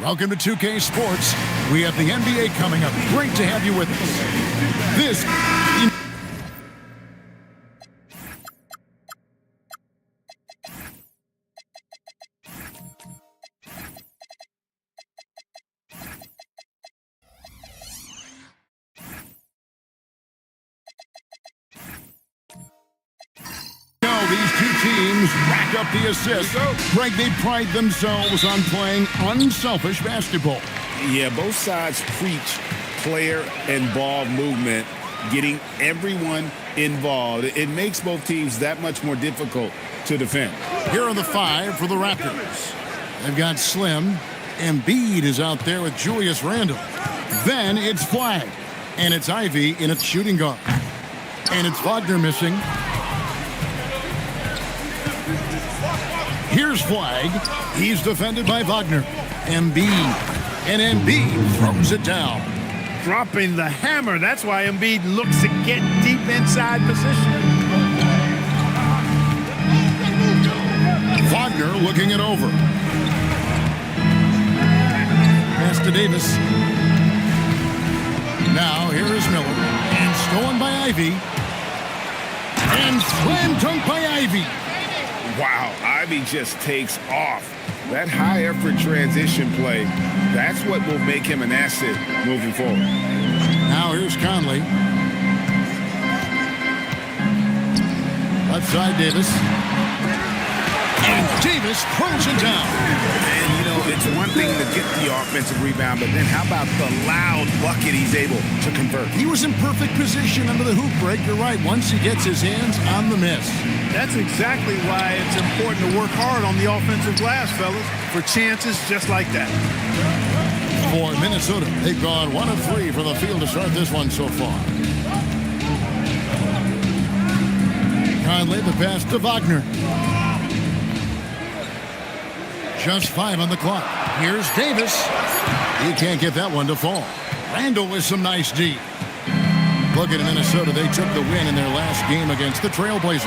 Welcome to 2K Sports. We have the NBA coming up. Great to have you with us. This these two teams rack up the assists. Greg, they pride themselves on playing unselfish basketball. Yeah, both sides preach player and ball movement, getting everyone involved. It makes both teams that much more difficult to defend. Here are the five for the Raptors. They've got Slim. Embiid is out there with Julius Randle. Then it's Flag. And it's Ivy in a shooting guard. And it's Wagner missing. Here's Flag. He's defended by Wagner. Embiid. And Embiid throws it down. Dropping the hammer. That's why Embiid looks to get deep inside position. Wagner looking it over. Pass to Davis. Now here is Miller. And stolen by Ivy. And slam dunk by Ivy. Wow, Ivy just takes off. That high-effort transition play, that's what will make him an asset moving forward. Now here's Conley. Left side, Davis. And Davis throws it down. And, you know, it's one thing to get the offensive rebound, but then how about the loud bucket he's able to convert? He was in perfect position under the hoop break. You're right, once he gets his hands on the miss. That's exactly why it's important to work hard on the offensive glass, fellas, for chances just like that. For Minnesota, they've gone 1 of 3 from the field to start this one so far. Conley, the pass to Wagner. Just 5 on the clock. Here's Davis. He can't get that one to fall. Randle with some nice D. Look at Minnesota. They took the win in their last game against the Trailblazers.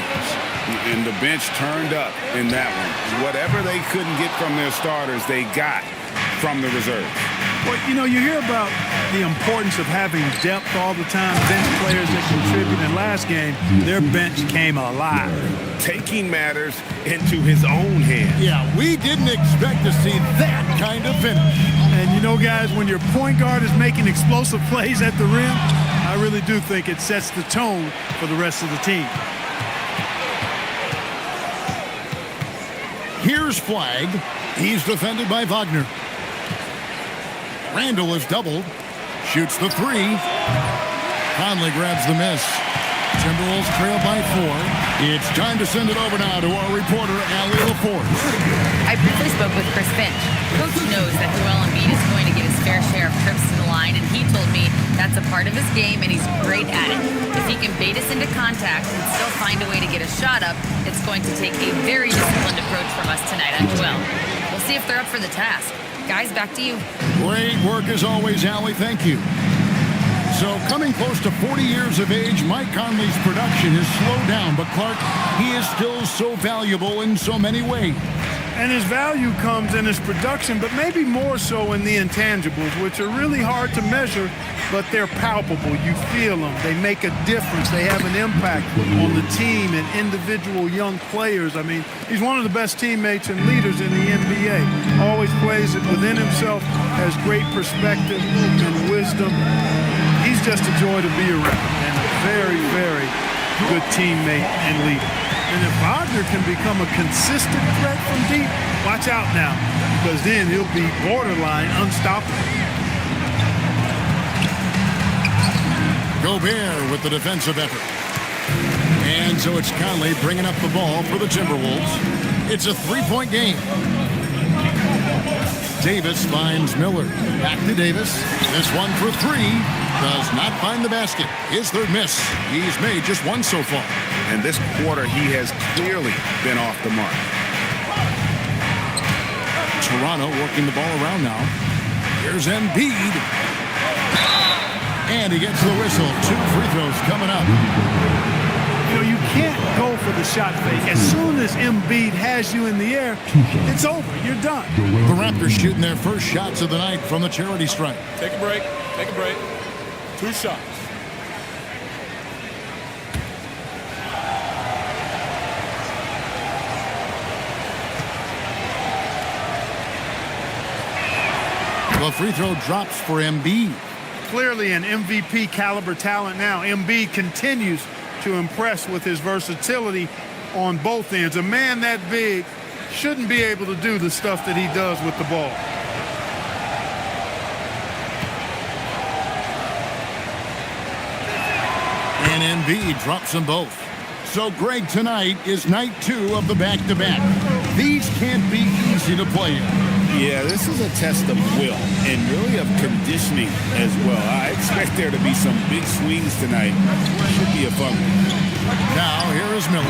And the bench turned up in that one. Whatever they couldn't get from their starters, they got from the reserves. Well, you know, you hear about the importance of having depth all the time, bench players that contribute. In last game, their bench came alive. Taking matters into his own hands. Yeah, we didn't expect to see that kind of finish. And, you know, guys, when your point guard is making explosive plays at the rim, I really do think it sets the tone for the rest of the team. Here's Flag. He's defended by Wagner. Randle is doubled. Shoots the 3. Conley grabs the miss. Timberwolves trail by 4. It's time to send it over now to our reporter, Allie LaForce. I briefly spoke with Chris Finch. Coach knows that Joel Embiid is going to get his fair share of trips to the line, and he told me that's a part of his game, and he's great at it. If he can bait us into contact and still find a way to get a shot up, it's going to take a very disciplined approach from us tonight on Joel. We'll see if they're up for the task. Guys, back to you. Great work as always, Allie. Thank you. So, coming close to 40 years of age, Mike Conley's production has slowed down. But, Clark, he is still so valuable in so many ways. And his value comes in his production, but maybe more so in the intangibles, which are really hard to measure, but they're palpable. You feel them. They make a difference. They have an impact on the team and individual young players. I mean, he's one of the best teammates and leaders in the NBA. Always plays it within himself, has great perspective and wisdom. He's just a joy to be around and a very, very good teammate and leader. And if Wagner can become a consistent threat from deep, watch out now, because then he'll be borderline unstoppable. Gobert with the defensive effort. And so it's Conley bringing up the ball for the Timberwolves. It's a 3-point game. Davis finds Miller. Back to Davis. This one for 3. Does not find the basket. His third miss. He's made just 1 so far. And this quarter, he has clearly been off the mark. Toronto working the ball around now. Here's Embiid. And he gets the whistle. 2 free throws coming up. You can't go for the shot fake. As soon as Embiid has you in the air, it's over. You're done. The Raptors shooting their first shots of the night from the charity stripe. Take a break. Take a break. 2 shots. The free throw drops for Embiid. Clearly an MVP caliber talent now. Embiid continues to impress with his versatility on both ends. A man that big shouldn't be able to do the stuff that he does with the ball. And Embiid drops them both. So, Greg, tonight is night 2 of the back-to-back. These can't be easy to play in. Yeah, this is a test of will and really of conditioning as well. I expect there to be some big swings tonight. Should be a fun one. Now, here is Miller.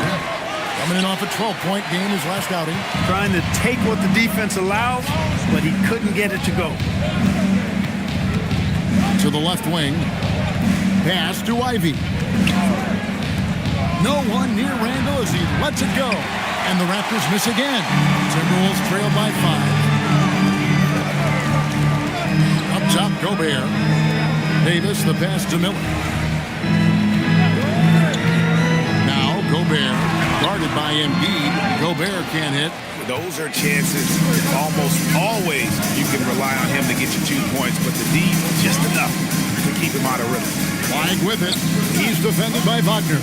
Coming in off a 12-point game his last outing. Trying to take what the defense allows, but he couldn't get it to go. To the left wing. Pass to Ivy. No one near Randall as he lets it go. And the Raptors miss again. Timberwolves trail by 5. Up top, Gobert. Davis, the pass to Miller. Now, Gobert, guarded by Embiid. Gobert can't hit. Those are chances almost always you can rely on him to get you 2 points, but the D, just enough to keep him out of rhythm. Flag with it. He's defended by Wagner.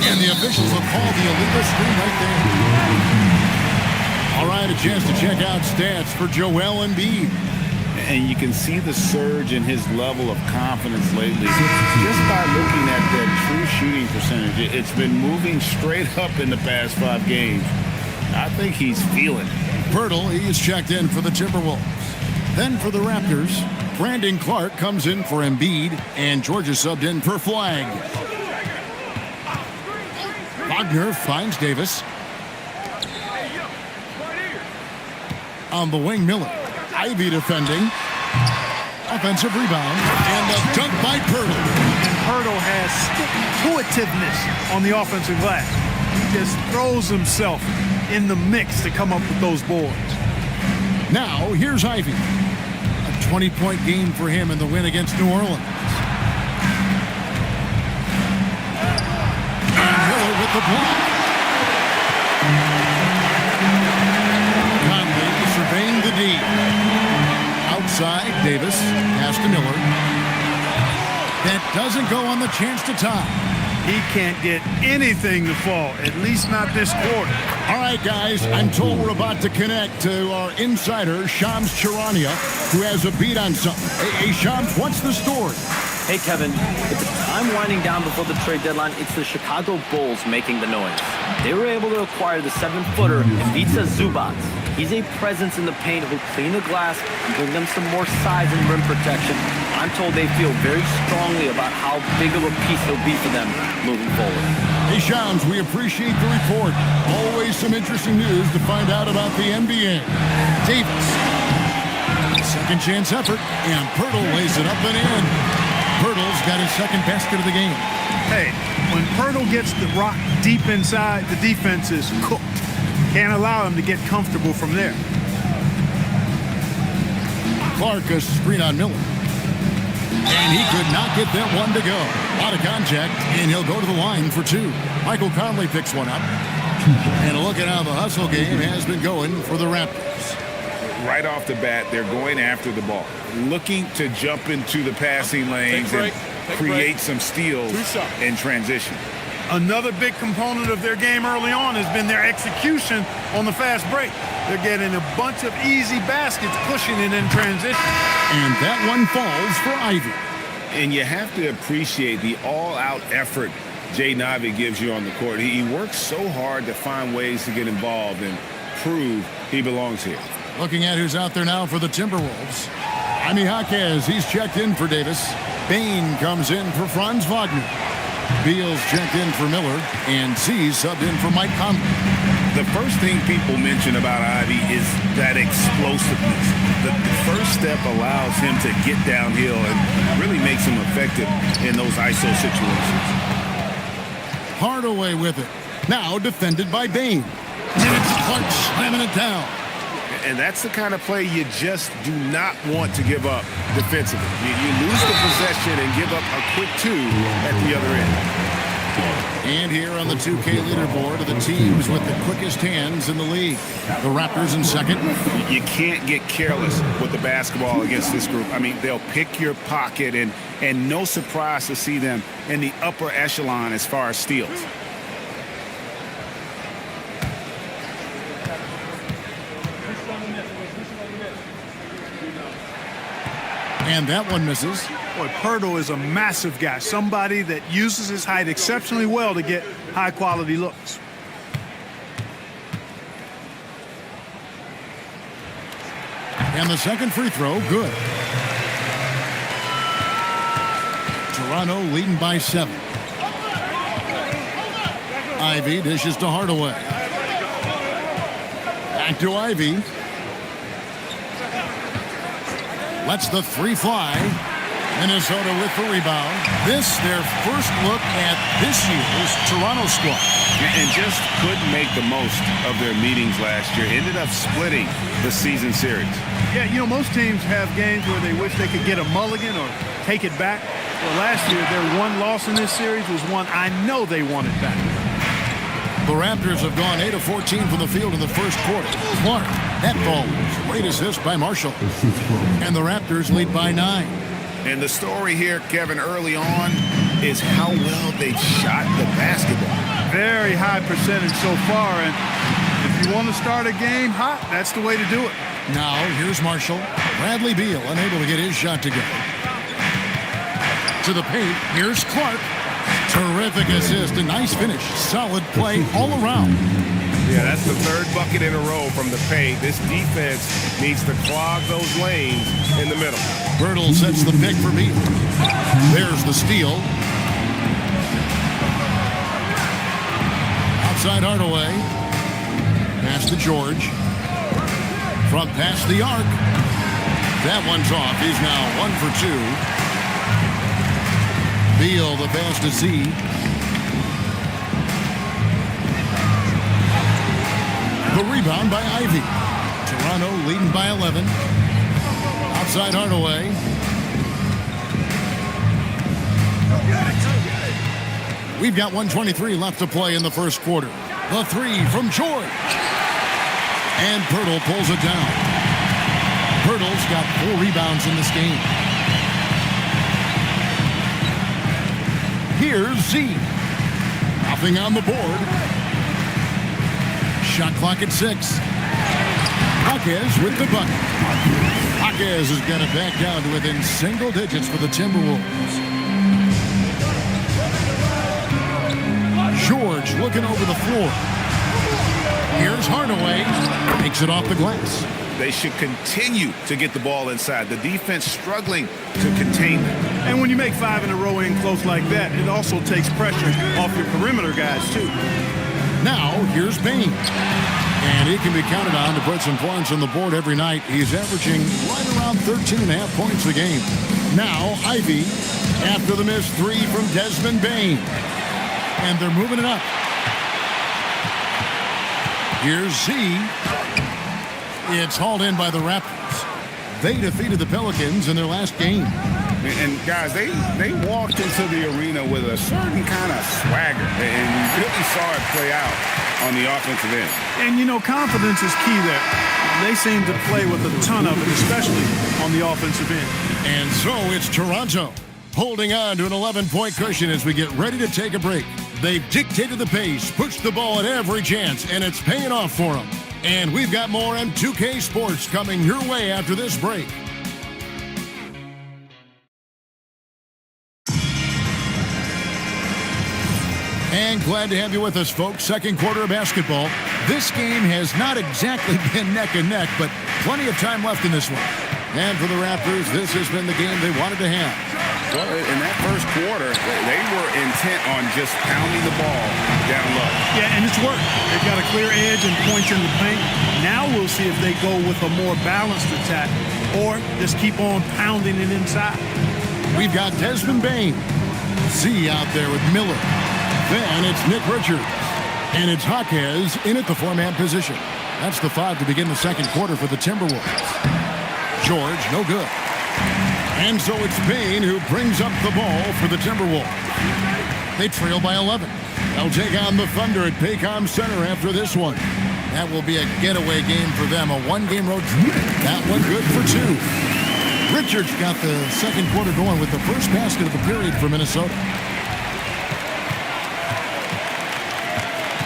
And the officials have called the illegal screen right there. All right, a chance to check out stats for Joel Embiid. And you can see the surge in his level of confidence lately. Just by looking at that true shooting percentage, it's been moving straight up in the past 5 games. I think he's feeling it. Pirtle, he is checked in for the Timberwolves. Then for the Raptors, Brandon Clark comes in for Embiid, and Georgia subbed in for Flag. Wagner finds Davis. On the wing, Miller. Ivy defending. Offensive rebound. And a dunk by Pirtle. And Pirtle has stick-to-itiveness on the offensive glass. He just throws himself in the mix to come up with those boards. Now, here's Ivy. A 20-point game for him in the win against New Orleans. And Miller with the block. Conley surveying the D. Outside, Davis. Pass to Miller. That doesn't go on the chance to tie. He can't get anything to fall, at least not this quarter. All right, guys, I'm told we're about to connect to our insider, Shams Charania, who has a beat on something. Hey, Shams, what's the story? Hey, Kevin. With the time winding down before the trade deadline, it's the Chicago Bulls making the noise. They were able to acquire the 7-footer Ivica Zubac. He's a presence in the paint who'll clean the glass and bring them some more size and rim protection. I'm told they feel very strongly about how big of a piece he'll be for them moving forward. Hey, Shams, we appreciate the report. Always some interesting news to find out about the NBA. Davis. Second chance effort, and Pirtle lays it up and in. Pirtle's got his second basket of the game. Hey, when Pirtle gets the rock deep inside, the defense is cooked. Can't allow him to get comfortable from there. Clark a screen on Miller. And he could not get that one to go. Out of contact, and he'll go to the line for 2. Michael Conley picks one up. And look at how the hustle game has been going for the Raptors. Right off the bat, they're going after the ball, looking to jump into the passing lanes and create some steals in transition. Another big component of their game early on has been their execution on the fast break. They're getting a bunch of easy baskets, pushing it in transition. And that one falls for Ivy. And you have to appreciate the all-out effort Jaden Ivey gives you on the court. He works so hard to find ways to get involved and prove he belongs here. Looking at who's out there now for the Timberwolves. Jaime Jaquez, he's checked in for Davis. Bain comes in for Franz Wagner. Beal's checked in for Miller, and C's subbed in for Mike Conley. The first thing people mention about Ivy is that explosiveness. The first step allows him to get downhill and really makes him effective in those ISO situations. Hardaway with it. Now defended by Bain. And it's Clark slamming it down. And that's the kind of play you just do not want to give up defensively. You lose the possession and give up a quick 2 at the other end. And here on the 2K leaderboard are the teams with the quickest hands in the league. The Raptors in second. You can't get careless with the basketball against this group. I mean, they'll pick your pocket, and no surprise to see them in the upper echelon as far as steals. And that one misses. Boy, Pirtle is a massive guy, somebody that uses his height exceptionally well to get high-quality looks. And the second free throw, good. Toronto leading by 7. Ivy dishes to Hardaway. Back to Ivy. Lets the 3 fly. Minnesota with the rebound. This, their first look at this year's Toronto squad. And just couldn't make the most of their meetings last year. Ended up splitting the season series. Yeah, you know, most teams have games where they wish they could get a mulligan or take it back. Well, last year, their one loss in this series was one I know they wanted back. The Raptors have gone 8 of 14 from the field in the first quarter. Clark, that ball, great assist by Marshall. And the Raptors lead by 9. And the story here, Kevin, early on is how well they shot the basketball. Very high percentage so far, and if you want to start a game hot, that's the way to do it. Now, here's Marshall. Bradley Beal unable to get his shot to go. To the paint, here's Clark. Terrific assist, a nice finish. Solid play all around. Yeah, that's the third bucket in a row from the paint. This defense needs to clog those lanes in the middle. Birtle sets the pick for Beal. There's the steal. Outside Hardaway. Pass to George. From past the arc. That one's off. He's now 1 for 2. Beal, the pass to Z. The rebound by Ivy. Toronto leading by 11. Outside Hardaway. We've got 1:23 left to play in the first quarter. The 3 from George. And Pirtle pulls it down. Pirtle's got 4 rebounds in this game. Here's Z. Nothing on the board. Shot clock at 6. Jaquez with the bucket. Jaquez has got it back down to within single digits for the Timberwolves. George looking over the floor. Here's Hardaway. Takes it off the glass. They should continue to get the ball inside. The defense struggling to contain them. And when you make 5 in a row in close like that, it also takes pressure off your perimeter guys, too. Now, here's Bain. And he can be counted on to put some points on the board every night. He's averaging right around 13.5 points a game. Now, Ivy, after the missed 3 from Desmond Bain. And they're moving it up. Here's Z. It's hauled in by the Raptors. They defeated the Pelicans in their last game. And guys, they walked into the arena with a certain kind of swagger, and you really saw it play out on the offensive end. And, you know, confidence is key there. They seem to play with a ton of it, especially on the offensive end. And so it's Toronto holding on to an 11-point cushion as we get ready to take a break. They've dictated the pace, pushed the ball at every chance, and it's paying off for them. And we've got more M2K Sports coming your way after this break. And glad to have you with us, folks. Second quarter of basketball. This game has not exactly been neck and neck, but plenty of time left in this one. And for the Raptors, this has been the game they wanted to have. Well, in that first quarter, they were intent on just pounding the ball down low. Yeah, and it's worked. They've got a clear edge and points in the paint. Now we'll see if they go with a more balanced attack or just keep on pounding it inside. We've got Desmond Bain. Z out there with Miller. Then it's Nick Richards. And it's Jaquez in at the four-man position. That's the 5 to begin the second quarter for the Timberwolves. George, no good. And so it's Payne who brings up the ball for the Timberwolves. They trail by 11. They'll take on the Thunder at Paycom Center after this one. That will be a getaway game for them, a one-game road trip. That one good for 2. Richards got the second quarter going with the first basket of the period for Minnesota.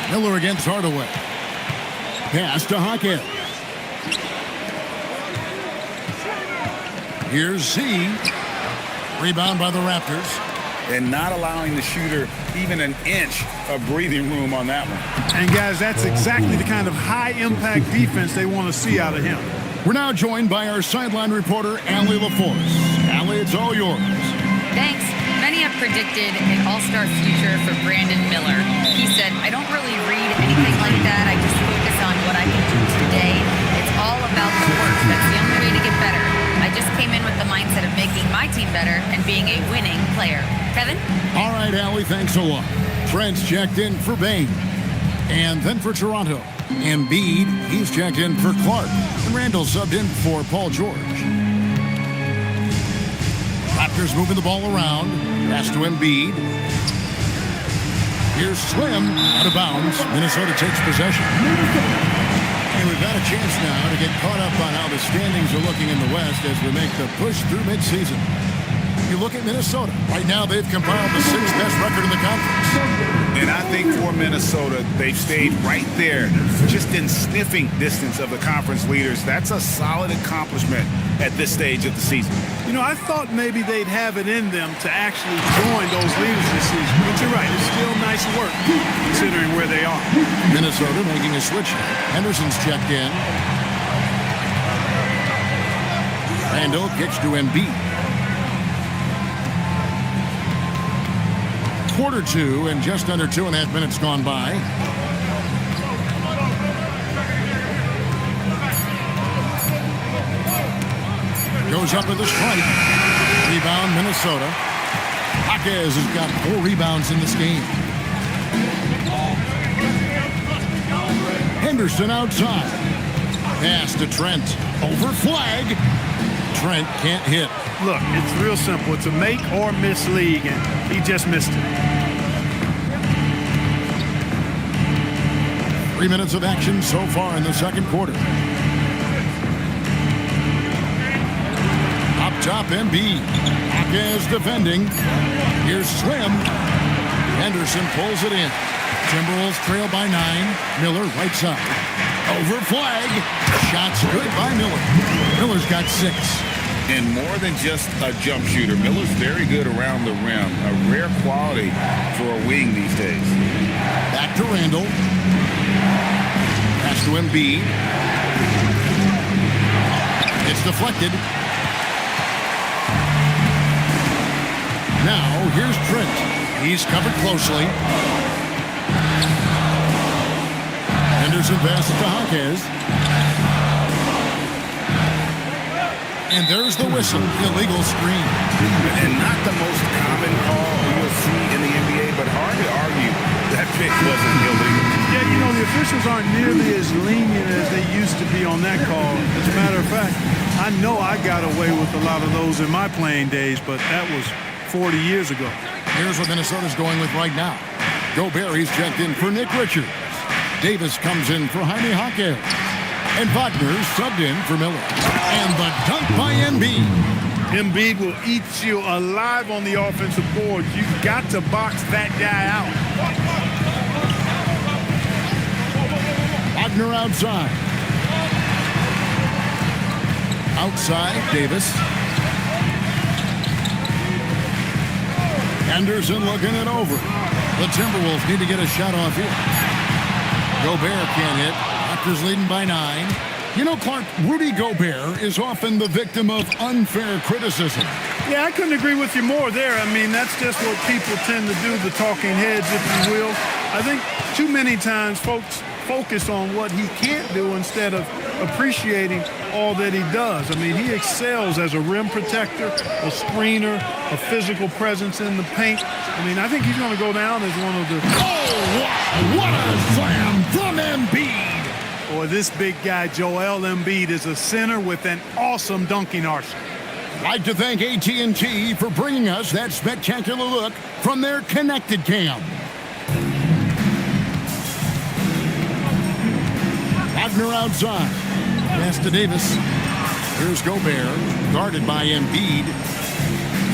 Miller against Hardaway. Pass to Jaquez. Here's Z. Rebound by the Raptors. And not allowing the shooter even an inch of breathing room on that one. And, guys, that's exactly the kind of high-impact defense they want to see out of him. We're now joined by our sideline reporter, Allie LaForce. Allie, it's all yours. Thanks. Many have predicted an all-star future for Brandon Miller. He said, I don't really read anything like that. I just focus on what I can do today. It's all about the work. That's the only way to get better. I just came in with the mindset of making my team better and being a winning player. Kevin? All right, Allie, thanks a lot. Trent's checked in for Bain. And then for Toronto, Embiid, he's checked in for Clark. And Randall subbed in for Paul George. Raptors moving the ball around. Pass to Embiid. Here's Slim out of bounds. Minnesota takes possession. And we've got a chance now to get caught up on how the standings are looking in the West as we make the push through midseason. You look at Minnesota. Right now, they've compiled the 6th best record in the conference. And I think for Minnesota, they've stayed right there, just in sniffing distance of the conference leaders. That's a solid accomplishment at this stage of the season. You know, I thought maybe they'd have it in them to actually join those leaders this season. But you're right, it's still nice work considering where they are. Minnesota making a switch. Henderson's checked in. Randall kicks to Embiid. Quarter 2 and just under 2.5 minutes gone by. Goes up with a strike. Rebound, Minnesota. Jaquez has got 4 rebounds in this game. Henderson outside. Pass to Trent. Over flag. Trent can't hit. Look, it's real simple. It's a make or miss league, and he just missed it. 3 minutes of action so far in the second quarter. Up top, Embiid. Jaquez defending. Here's Slim. Henderson pulls it in. Timberwolves trail by 9. Miller right side. Over flag. Shots good by Miller. Miller's got 6. And more than just a jump shooter, Miller's very good around the rim. A rare quality for a wing these days. Back to Randall. Pass to Embiid. It's deflected. Now, here's Trent. He's covered closely. Henderson passes to Jaquez. And there's the whistle, illegal screen. And not the most common call you'll see in the NBA, but hard to argue that pick wasn't illegal. Yeah, you know, the officials aren't nearly as lenient as they used to be on that call. As a matter of fact, I know I got away with a lot of those in my playing days, but that was 40 years ago. Here's what Minnesota's going with right now. Gobert, he's checked in for Nick Richards. Davis comes in for Jaime Jaquez. And Wagner subbed in for Miller. And the dunk by Embiid. Embiid will eat you alive on the offensive board. You've got to box that guy out. Wagner outside. Outside, Davis. Henderson looking it over. The Timberwolves need to get a shot off here. Gobert can't hit. Raptors leading by 9. You know, Clark, Rudy Gobert is often the victim of unfair criticism. Yeah, I couldn't agree with you more there. I mean, that's just what people tend to do, the talking heads, if you will. I think too many times folks focus on what he can't do instead of appreciating all that he does. I mean, he excels as a rim protector, a screener, a physical presence in the paint. I mean, I think he's going to go down as one of the... Oh, wow. What a slam from Embiid. Boy, this big guy, Joel Embiid, is a center with an awesome dunking arsenal. I'd like to thank AT&T for bringing us that spectacular look from their connected cam. Wagner outside. Pass to Davis. Here's Gobert, guarded by Embiid.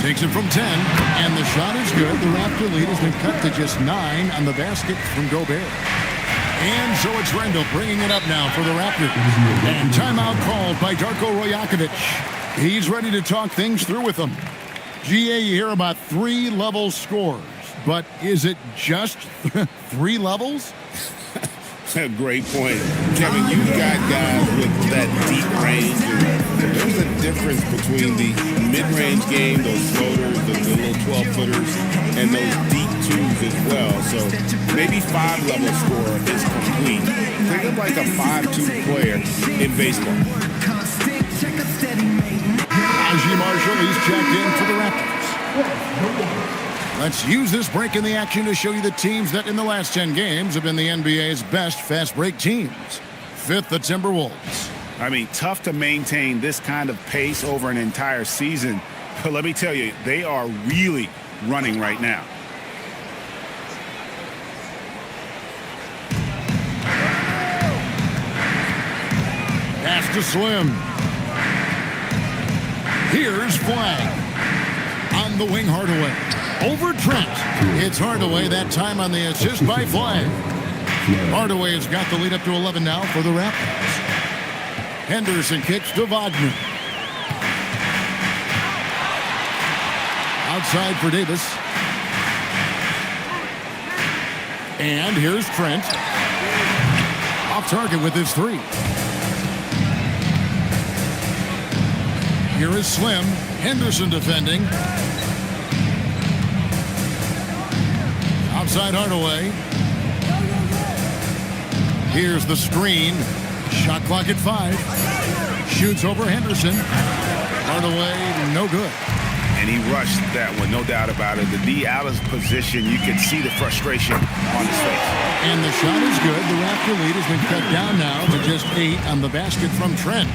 Takes it from 10, and the shot is good. The Raptor lead has been cut to just 9 on the basket from Gobert. And so it's Randall bringing it up now for the Raptors. And timeout called by Darko Rajakovic. He's ready to talk things through with them. GA, you hear about 3-level scores, but is it just 3 levels? Great point. Kevin, you've got guys with that deep range. And there's a difference between the mid-range game, those floaters, the little 12-footers, and those deep twos as well. So maybe 5-level score is complete. Think of like a 5-2 player in baseball. Najee Marshall, he's checked in for the Raptors. Let's use this break in the action to show you the teams that in the last 10 games have been the NBA's best fast break teams. 5th, the Timberwolves. I mean, tough to maintain this kind of pace over an entire season. But let me tell you, they are really running right now. Pass to Slim. Here's Flag. On the wing, Hardaway. Over Trent. It's Hardaway, that time on the assist by Flag. Hardaway has got the lead up to 11 now for the Raptors. Henderson kicks to Wagner. Outside for Davis. And here's Trent. Off target with his 3. Here is Slim. Henderson defending. Outside Hardaway. Here's the screen. Shot clock at 5. Shoots over Henderson. Hardaway, no good. And he rushed that one, no doubt about it. The D out of position, you can see the frustration on his face. And the shot is good. The Raptor lead has been cut down now to just 8 on the basket from Trent.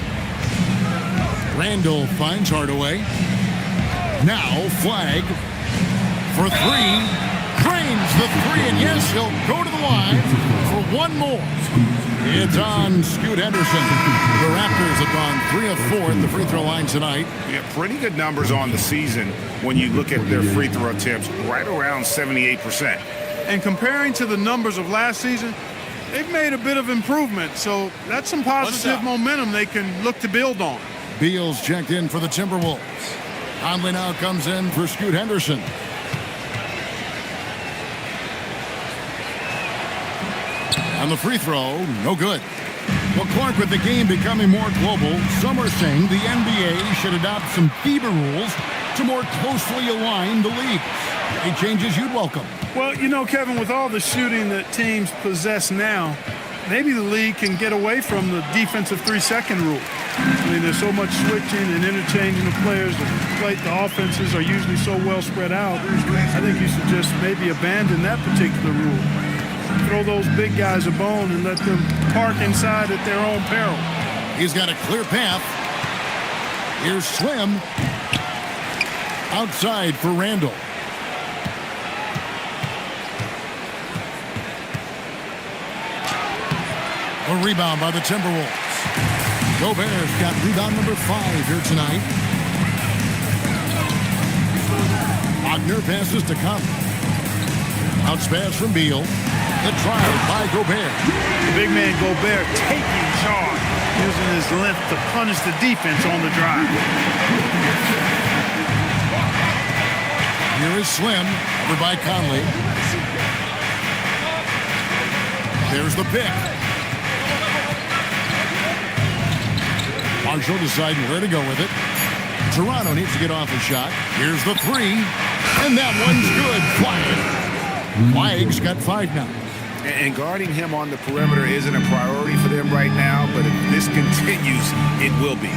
Randall finds Hardaway. Now Flag for 3. Drains the 3, and yes, he'll go to the line for one more. It's on Scoot Henderson. The Raptors have gone 3 of 4 at the free throw line tonight. Yeah, pretty good numbers on the season when you look at their free throw attempts, right around 78%. And comparing to the numbers of last season, they've made a bit of improvement. So that's some positive momentum they can look to build on. Beal's checked in for the Timberwolves. Conley now comes in for Scoot Henderson. On the free throw, no good. Well, Clark, with the game becoming more global, some are saying the NBA should adopt some FIBA rules to more closely align the leagues. Any changes you'd welcome? Well, you know, Kevin, with all the shooting that teams possess now, maybe the league can get away from the defensive 3-second rule. I mean, there's so much switching and interchanging of players. The offenses are usually so well spread out. I think you should just maybe abandon that particular rule. Throw those big guys a bone and let them park inside at their own peril. He's got a clear path. Here's Slim. Outside for Randall. A rebound by the Timberwolves. Gobert's got rebound number 5 here tonight. Wagner passes to Conley. Outspass from Beal. The trial by Gobert. The big man Gobert taking charge, using his length to punish the defense on the drive. Here is Slim, over by Conley. There's the pick. Marshall deciding where to go with it. Toronto needs to get off a shot. Here's the 3, and that one's good. Flag's got 5 now. And guarding him on the perimeter isn't a priority for them right now, but if this continues, it will be.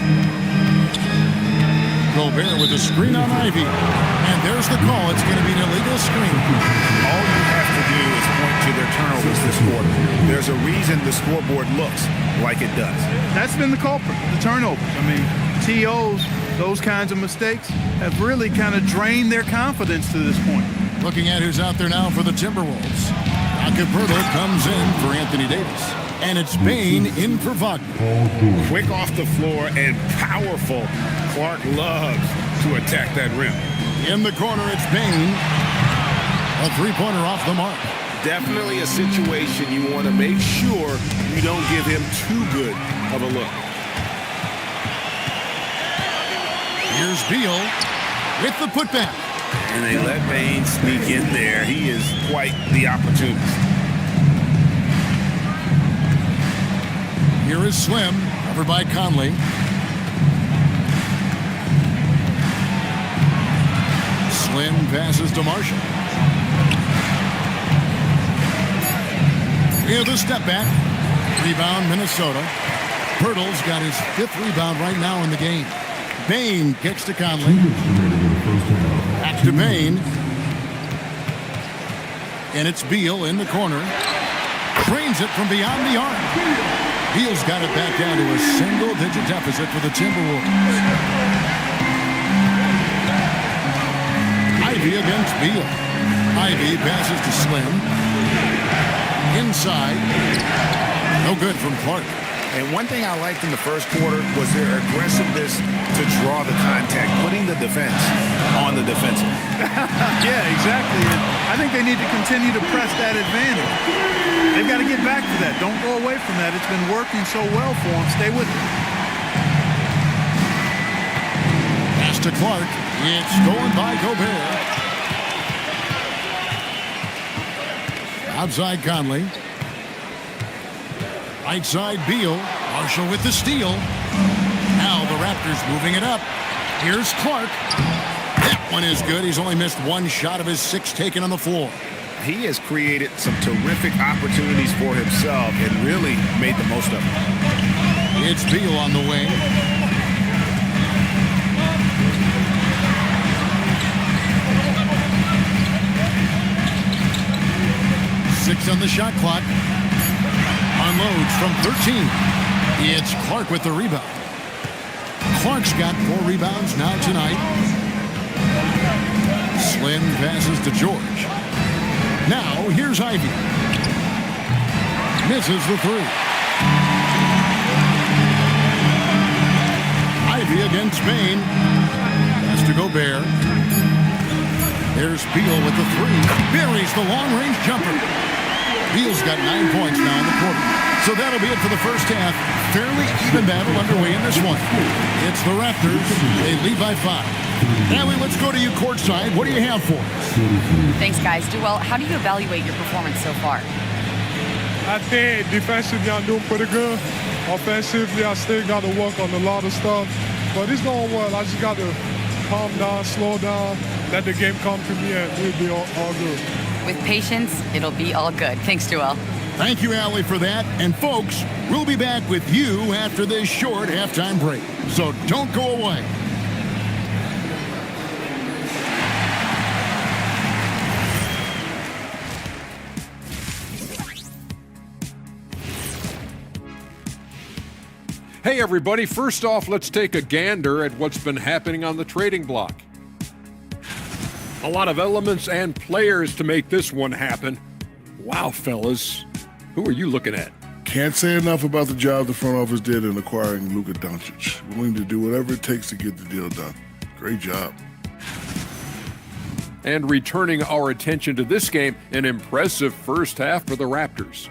Gobert with a screen on Ivy. And there's the call. It's going to be an illegal screen. All you have to do is point to their turnovers this quarter. There's a reason the scoreboard looks like it does. That's been the culprit, the turnovers. I mean, TOs, those kinds of mistakes have really kind of drained their confidence to this point. Looking at who's out there now for the Timberwolves. Acapurdo comes in for Anthony Davis. And it's Bane in for Wagner. Quick off the floor and powerful. Clark loves to attack that rim. In the corner, it's Bane. A three-pointer off the mark. Definitely a situation you want to make sure you don't give him too good of a look. Here's Beal with the putback. And they let Bane sneak in there. He is quite the opportunist. Here is Slim, covered by Conley. Slim passes to Marshall. Here's the step back. Rebound, Minnesota. Pirtle's got his 5th rebound right now in the game. Bane kicks to Conley. Back to Bane. And it's Beal in the corner. Trains it from beyond the arc. Beal's got it back down to a single-digit deficit for the Timberwolves. Ivy against Beal. Ivy passes to Slim. Inside. No good from Clark. And one thing I liked in the first quarter was their aggressiveness to draw the contact, putting the defense on the defensive. Yeah, exactly. And I think they need to continue to press that advantage. They've got to get back to that. Don't go away from that. It's been working so well for them. Stay with it. Pass to Clark. It's stolen by Gobert. Outside Conley. Right side Beal. Marshall with the steal. Now the Raptors moving it up. Here's Clark. That one is good. He's only missed one shot of his 6 taken on the floor. He has created some terrific opportunities for himself and really made the most of it. It's Beal on the wing. Six on the shot clock. Unloads from 13. It's Clark with the rebound. Clark's got 4 rebounds now tonight. Slim passes to George. Now, here's Ivy. Misses the 3. Ivy against Bane. Pass to Gobert. There's Beal with the 3. Buries the long-range jumper. Beal's got 9 points now in the quarter. So that'll be it for the first half. Fairly even battle underway in this one. It's the Raptors. They lead by 5. Allie, let's go to you courtside. What do you have for us? Thanks, guys. Duell, how do you evaluate your performance so far? I think defensively I'm doing pretty good. Offensively, I still got to work on a lot of stuff. But it's going well. I just got to calm down, slow down, let the game come to me, and we'll be all good. With patience, it'll be all good. Thanks, Duell. Thank you, Allie, for that. And folks, we'll be back with you after this short halftime break. So don't go away. Hey everybody, first off, let's take a gander at what's been happening on the trading block. A lot of elements and players to make this one happen. Wow, fellas, who are you looking at? Can't say enough about the job the front office did in acquiring Luka Doncic. Willing to do whatever it takes to get the deal done. Great job. And returning our attention to this game, an impressive first half for the Raptors.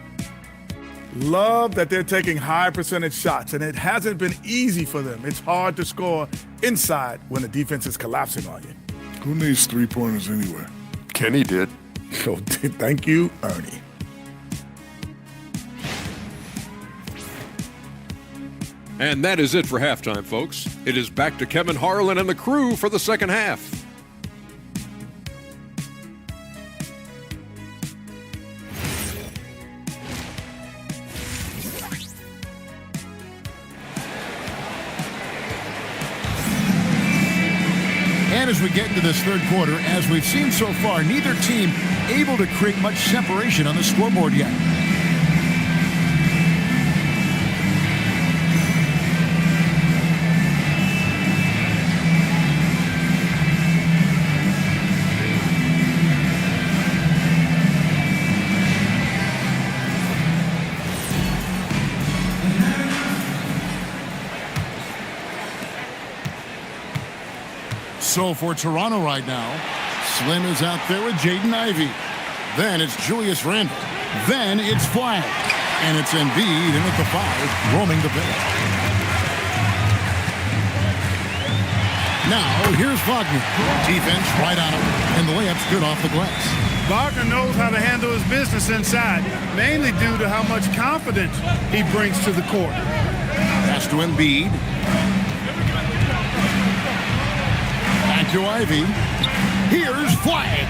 Love that they're taking high percentage shots, and it hasn't been easy for them. It's hard to score inside when the defense is collapsing on you. Who needs three-pointers anyway? Kenny did. So thank you, Ernie. And that is it for halftime, folks. It is back to Kevin Harlan and the crew for the second half. And as we get into this third quarter, as we've seen so far, neither team able to create much separation on the scoreboard yet. So for Toronto right now, Slim is out there with Jaden Ivey. Then it's Julius Randle. Then it's Flagg. And it's Embiid in at the 5, roaming the paint. Now, here's Wagner. Defense right on him, and the layup's good off the glass. Wagner knows how to handle his business inside, mainly due to how much confidence he brings to the court. Pass to Embiid. Back to Ivey. Here's Flagg.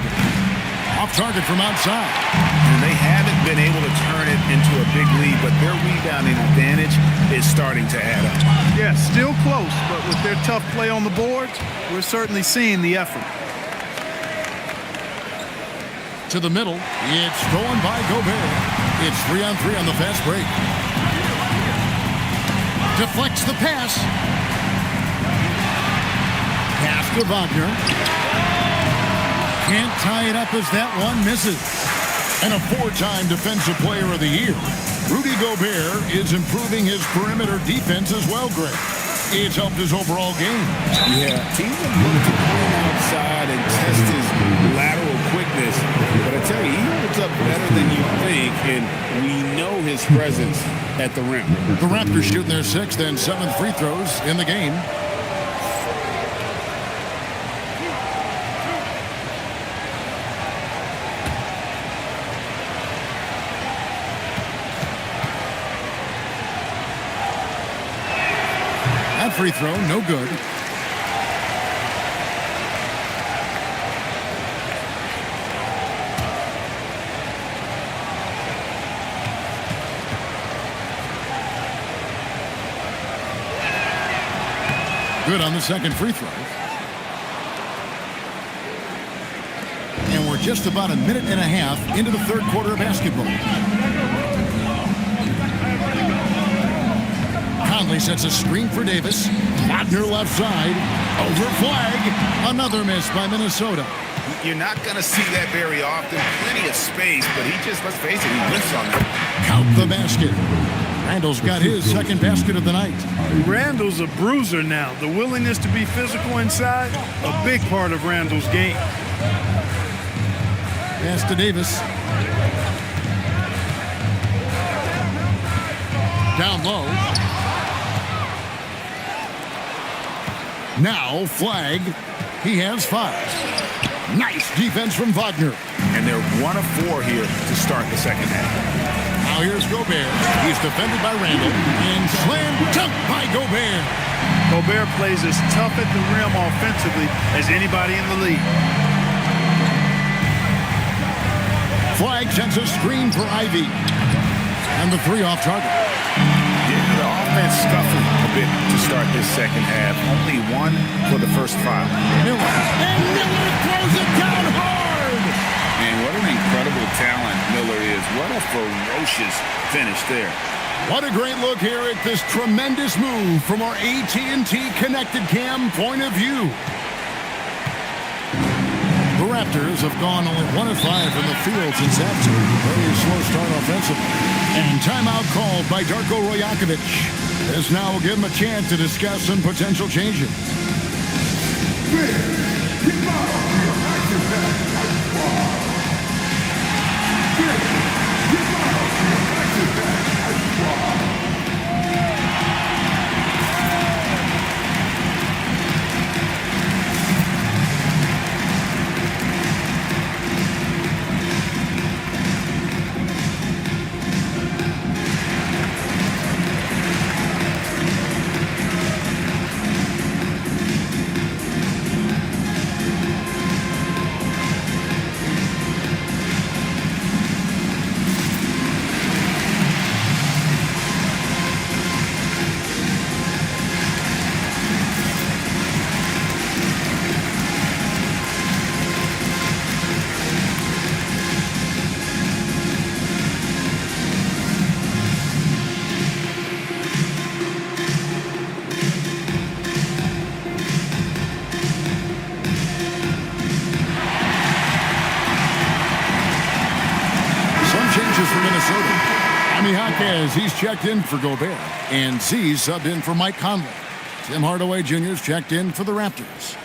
Off target from outside. And they haven't been able to turn it into a big lead, but their rebounding advantage is starting to add up. Yeah, still close, but with their tough play on the boards, we're certainly seeing the effort. To the middle. It's stolen by Gobert. It's 3-on-3 on the fast break. Deflects the pass. Pass to Wagner. Can't tie it up as that one misses. And a 4-time Defensive Player of the Year. Rudy Gobert is improving his perimeter defense as well, Greg. It's helped his overall game. Yeah, he would look to clean outside and test his lateral quickness. But I tell you, he holds up better than you think, and we know his presence at the rim. The Raptors shooting their 6th and 7th free throws in the game. Free throw, no good. Good on the second free throw. And we're just about a minute and a half into the third quarter of basketball. Conley sets a screen for Davis. Wagner left side. Over Flagg. Another miss by Minnesota. You're not going to see that very often. Plenty of space, but he just, let's face it, he whiffs on it. Count the basket. Randall's got his second basket of the night. Randall's a bruiser now. The willingness to be physical inside, a big part of Randall's game. Pass to Davis. Down low. Now Flagg. He has 5. Nice defense from Wagner. And they're 1 of 4 here to start the second half. Now here's Gobert. He's defended by Randall. And slam dunk by Gobert. Gobert plays as tough at the rim offensively as anybody in the league. Flagg sends a screen for Ivey. And the 3 off target. Yeah, the offense scuffling a bit to start this second half. Only 1 for the first 5. Miller. And Miller throws it down hard. Man, what an incredible talent Miller is. What a ferocious finish there. What a great look here at this tremendous move from our AT&T Connected Cam point of view. The Raptors have gone only 1 of 5 from the field since halftime. Very slow start offensively. And timeout called by Darko Rajakovic. This now will give him a chance to discuss some potential changes. switches for Minnesota. Jaime Jaquez, he's checked in for Gobert. And Z subbed in for Mike Conley. Tim Hardaway Jr.'s checked in for the Raptors.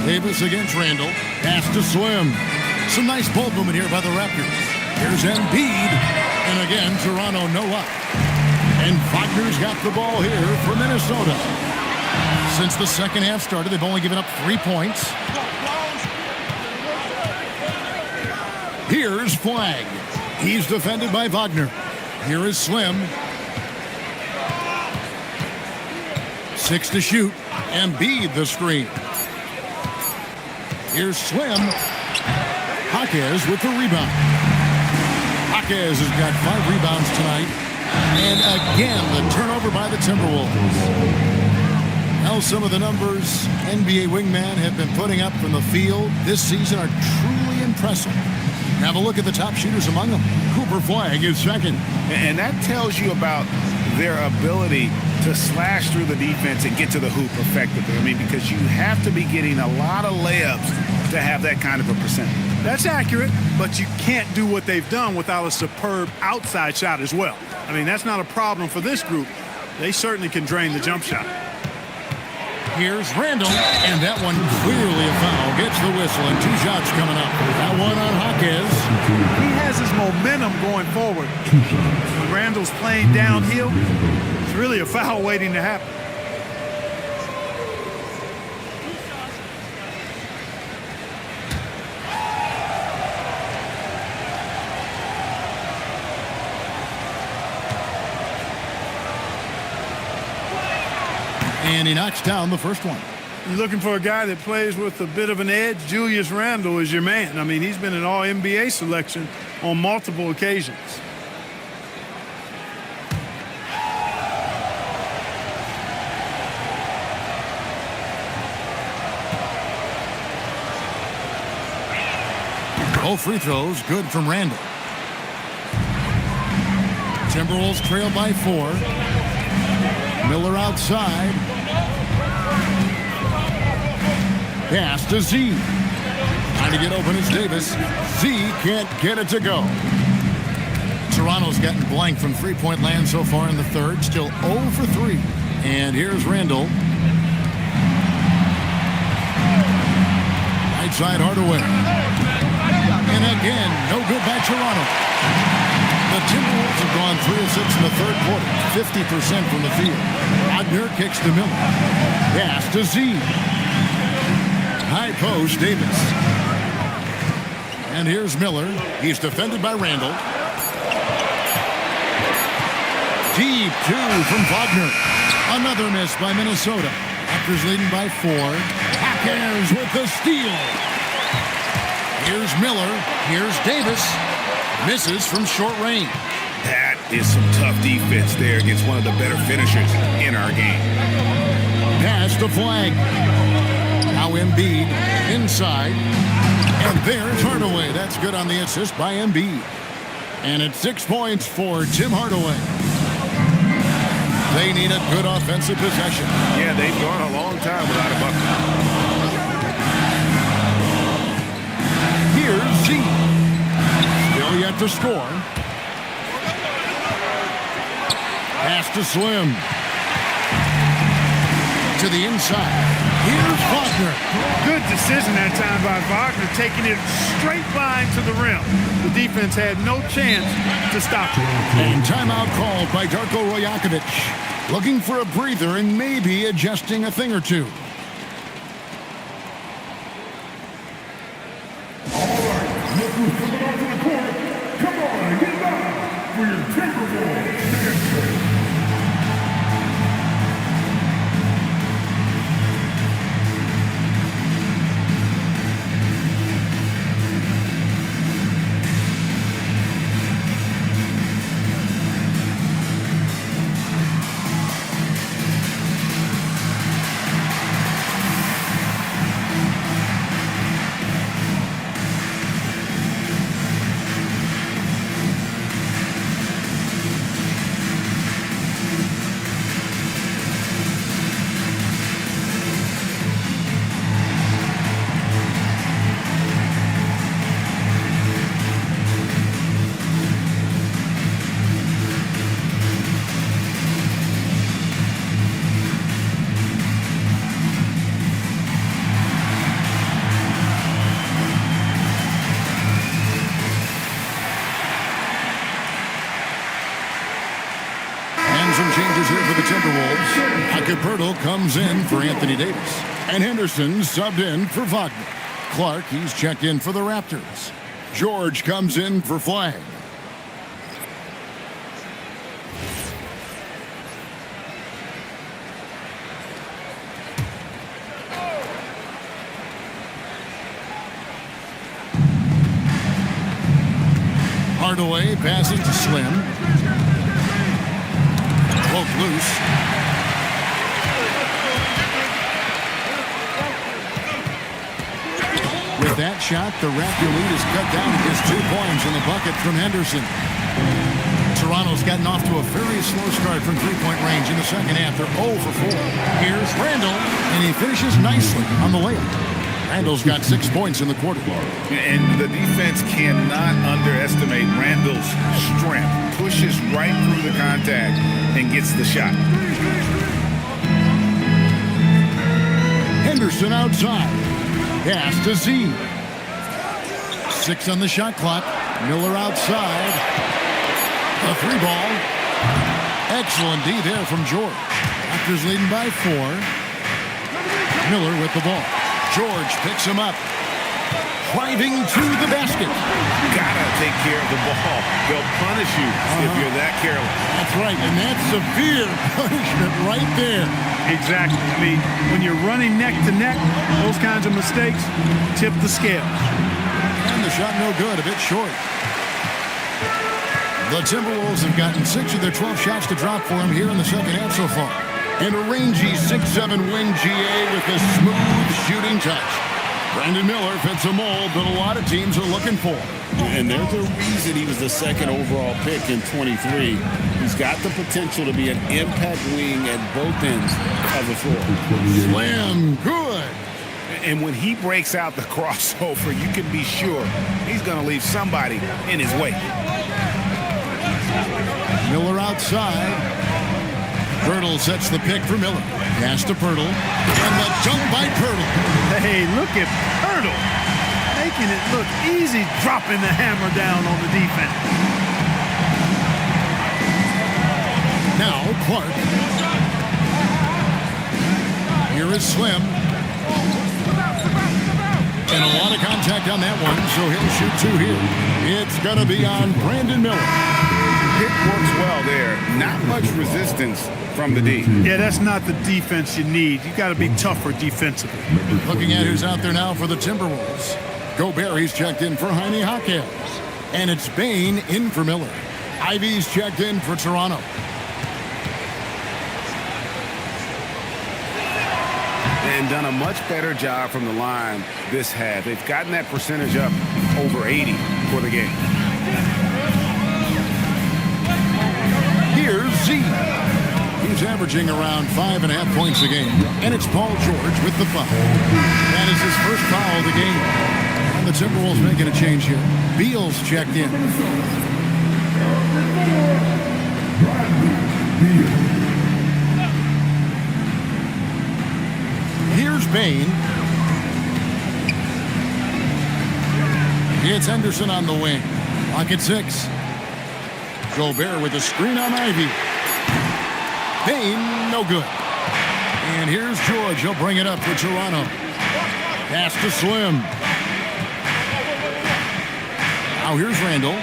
Davis against Randall. Pass to Slim. Some nice ball movement here by the Raptors. Here's Embiid. And again, Toronto no up. And Wagner's got the ball here for Minnesota. Since the second half started, they've only given up 3 points. Here's Flag. He's defended by Wagner. Here is Slim. 6 to shoot. Embiid the screen. Here's Slim. Jaquez with the rebound. Jaquez has got 5 rebounds tonight. And again, the turnover by the Timberwolves. Now some of the numbers NBA wingmen have been putting up from the field this season are truly impressive. Have a look at the top shooters among them. Cooper Flag is second. And that tells you about their ability to slash through the defense and get to the hoop effectively. I mean, because you have to be getting a lot of layups to have that kind of a percentage. That's accurate, but you can't do what they've done without a superb outside shot as well. I mean, that's not a problem for this group. They certainly can drain the jump shot. Here's Randall, and that one clearly a foul. Gets the whistle, and 2 shots coming up. That one on Jaquez. He has his momentum going forward. When Randall's playing downhill, it's really a foul waiting to happen. And he knocks down the first one. You're looking for a guy that plays with a bit of an edge. Julius Randle is your man. I mean, he's been an All-NBA selection on multiple occasions. Both free throws good from Randall. Timberwolves trail by 4. Miller outside. Pass to Z. Trying to get open is Davis. Z can't get it to go. Toronto's gotten blank from three-point land so far in the third. Still 0 for 3. And here's Randall. Right side Hardaway. And again, no good by Toronto. The Timberwolves have gone 3 of 6 in the third quarter. 50% from the field. Wagner kicks to Miller. Pass to Z. High post, Davis. And here's Miller. He's defended by Randall. Deep 2 from Wagner. Another miss by Minnesota. Raptors leading by 4. Jaquez with the steal. Here's Miller. Here's Davis. Misses from short range. That is some tough defense there against one of the better finishers in our game. Pass to Flag. Now Embiid inside. And there's Hardaway. That's good on the assist by Embiid. And it's 6 points for Tim Hardaway. They need a good offensive possession. Yeah, they've gone a long time without a bucket. Here's Z. Still yet to score. Pass to Slim. To the inside. Here's Wagner. Good decision that time by Wagner, taking it straight line to the rim. The defense had no chance to stop it. And timeout called by Darko Rajakovic. Looking for a breather and maybe adjusting a thing or two. All right, look who's coming onto the court. Come on, get down for your Timberwolves. Acapurdo comes in for Anthony Davis. And Henderson subbed in for Wagner. Clark, he's checked in for the Raptors. George comes in for Flag. Hardaway passes to Slim. Poke loose. With that shot, the Raptor lead is cut down to just 2 points in the bucket from Henderson. Toronto's gotten off to a very slow start from three-point range in the second half. They're 0 for 4. Here's Randall, and he finishes nicely on the layup. Randall's got 6 points in the quarter. And the defense cannot underestimate Randall's strength. Pushes right through the contact and gets the shot. Henderson outside. Pass to Z. 6 on the shot clock. Miller outside. A 3 ball. Excellent D there from George. Raptors leading by 4. Miller with the ball. George picks him up. Driving to the basket. Gotta take care of the ball. They'll punish you if you're that careless. That's right, and that's severe punishment right there. Exactly. I mean, when you're running neck to neck, those kinds of mistakes tip the scale. And the shot no good, a bit short. The Timberwolves have gotten 6 of their 12 shots to drop for them here in the second half so far. And a rangy 6'7" wing GA with a smooth shooting touch. Brandon Miller fits a mold that a lot of teams are looking for. And there's a reason he was the second overall pick in 23. He's got the potential to be an impact wing at both ends of the floor. Slam, good. And when he breaks out the crossover, you can be sure he's going to leave somebody in his way. Miller outside. Pirtle sets the pick for Miller. Pass to Pirtle. And the jump by Pirtle. Hey, look at Pirtle. Making it look easy, dropping the hammer down on the defense. Now Clark. Here is Slim. And a lot of contact on that one, so he'll shoot 2 here. It's going to be on Brandon Miller. Pick works well there. Not much resistance from the D. Yeah, that's not the defense you need. You got to be tougher defensively. Looking at who's out there now for the Timberwolves. Gobert, he's checked in for Jaime Jaquez. And it's Bain in for Miller. Ivy's checked in for Toronto. And done a much better job from the line this half. They've gotten that percentage up over 80 for the game. Here's Z. He's averaging around 5.5 points a game. And it's Paul George with the foul. That is his first foul of the game. And the Timberwolves making a change here. Beal's checked in. Here's Bain. It's Henderson on the wing. Lock at 6. Gobert with a screen on Ivy. Bain, no good. And here's George. He'll bring it up for Toronto. Pass to Slim. Now here's Randall.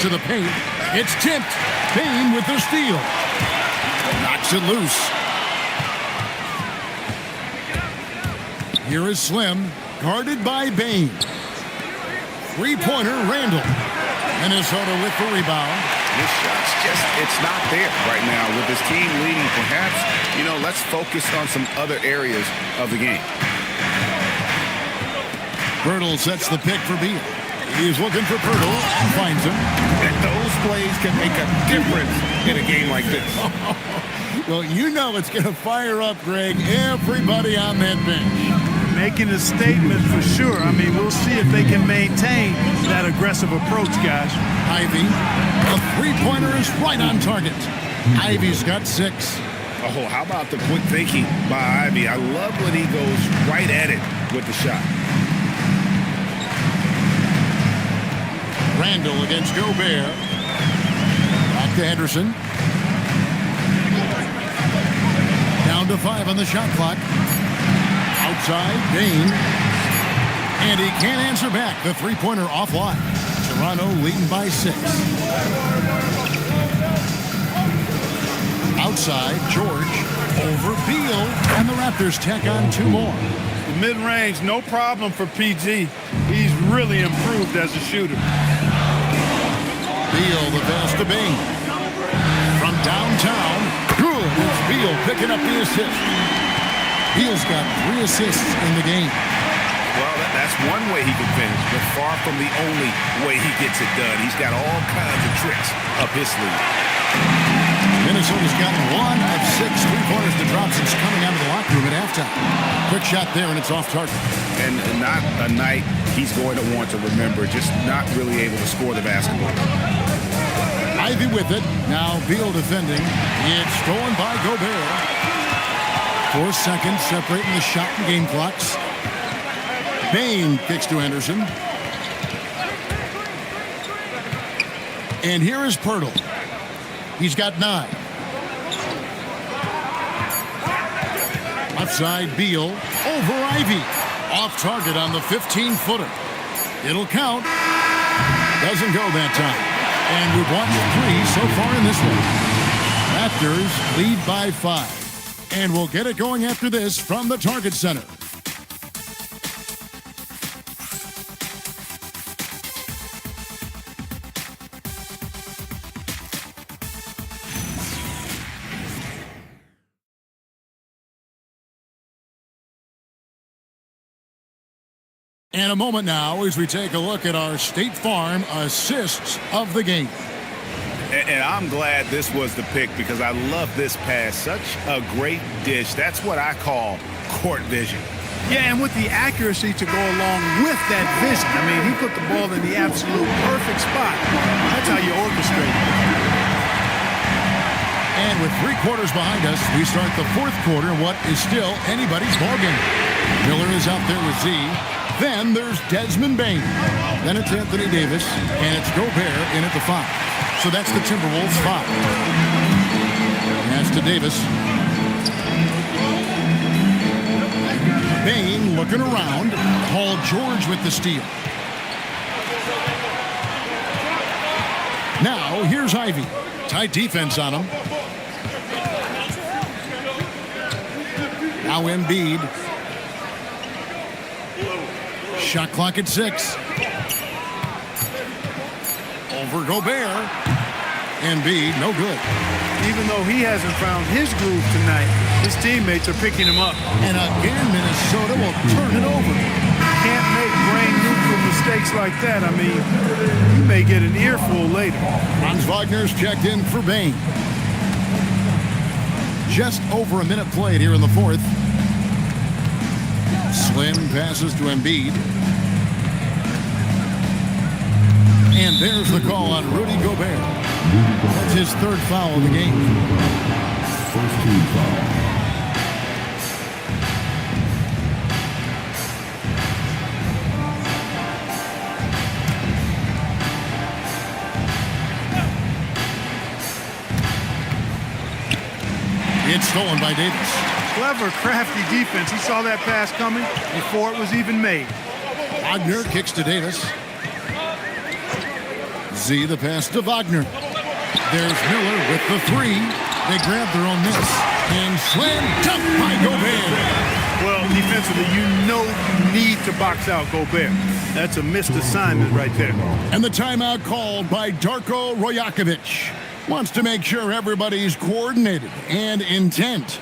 To the paint. It's tipped. Bain with the steal. Knocks it loose. Here is Slim. Guarded by Bain. Three-pointer, Randall. Minnesota with the rebound. This shot's just, it's not there right now. With this team leading, perhaps, let's focus on some other areas of the game. Pirtle sets the pick for Beal. He's looking for Pirtle and finds him. And those plays can make a difference in a game like this. Well, it's going to fire up, Greg, everybody on that bench. Making a statement for sure. I mean, we'll see if they can maintain that aggressive approach, guys. Ivy, a three-pointer is right on target. Ivy's got 6. Oh, how about the quick thinking by Ivy? I love when he goes right at it with the shot. Randall against Gobert. Back to Henderson. Down to 5 on the shot clock. Outside, Bain. And he can't answer back. The three-pointer offline. Toronto leading by 6. Outside, George. Over Beal. And the Raptors tack on 2 more. The mid-range, no problem for PG. He's really improved as a shooter. Beal, the pass to Bain. From downtown. Good. It's Beal picking up the assist. Beal's got 3 assists in the game. Well, that's one way he can finish, but far from the only way he gets it done. He's got all kinds of tricks up his sleeve. Minnesota's gotten 1 of 6 three-pointers to drop since coming out of the locker room at halftime. Quick shot there, and it's off target. And not a night he's going to want to remember, just not really able to score the basketball. Ivy with it. Now Beal defending. It's stolen by Gobert. 4 seconds separating the shot and game clocks. Bain kicks to Anderson. And here is Pirtle. He's got 9. Left side, Beal over Ivy. Off target on the 15-footer. It'll count. Doesn't go that time. And we've watched 3 so far in this one. Raptors lead by 5. And we'll get it going after this from the Target Center. And a moment now as we take a look at our State Farm assists of the game. And I'm glad this was the pick because I love this pass. Such a great dish. That's what I call court vision. Yeah, and with the accuracy to go along with that vision. I mean, he put the ball in the absolute perfect spot. That's how you orchestrate it. And with 3 quarters behind us, we start the 4th quarter, what is still anybody's ballgame. Miller is out there with Z. Then there's Desmond Bain. Then it's Anthony Davis, and it's Gobert in at the 5. So that's the Timberwolves 5. Pass to Davis. Bain looking around. Paul George with the steal. Now here's Ivy. Tight defense on him. Now Embiid. Shot clock at 6. Over Gobert. Embiid, no good. Even though he hasn't found his groove tonight, his teammates are picking him up. And again, Minnesota will turn it over. Can't make brain-neutral mistakes like that. I mean, you may get an earful later. Franz Wagner's checked in for Bain. Just over a minute played here in the 4th. Slim passes to Embiid. And there's the call on Rudy Gobert. That's his 3rd foul of the game. First team foul. It's stolen by Davis. Clever, crafty defense. He saw that pass coming before it was even made. Wagner kicks to Davis. Z the pass to Wagner. There's Miller with the 3. They grab their own miss. And slam dunk by Gobert. Well, defensively, you know you need to box out Gobert. That's a missed assignment right there. And the timeout called by Darko Rojakovic. Wants to make sure everybody's coordinated and intent.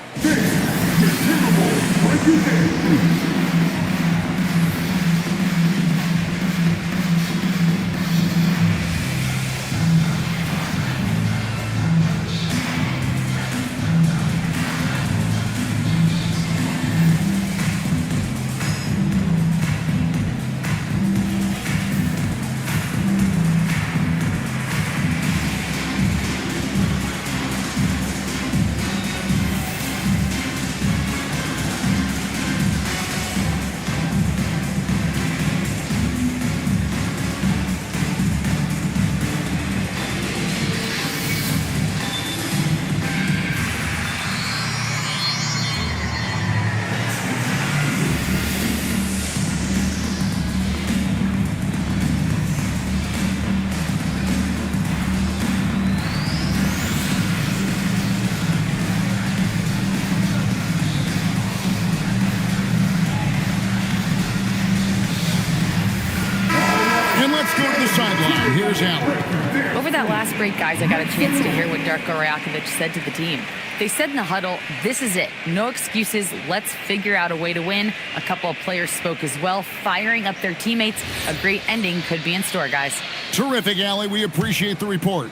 here's Allen. Over that last break, guys, I got a chance to hear what Darko Rajakovic said to the team. They said in the huddle, this is it. No excuses. Let's figure out a way to win. A couple of players spoke as well, firing up their teammates. A great ending could be in store, guys. Terrific, Allie. We appreciate the report.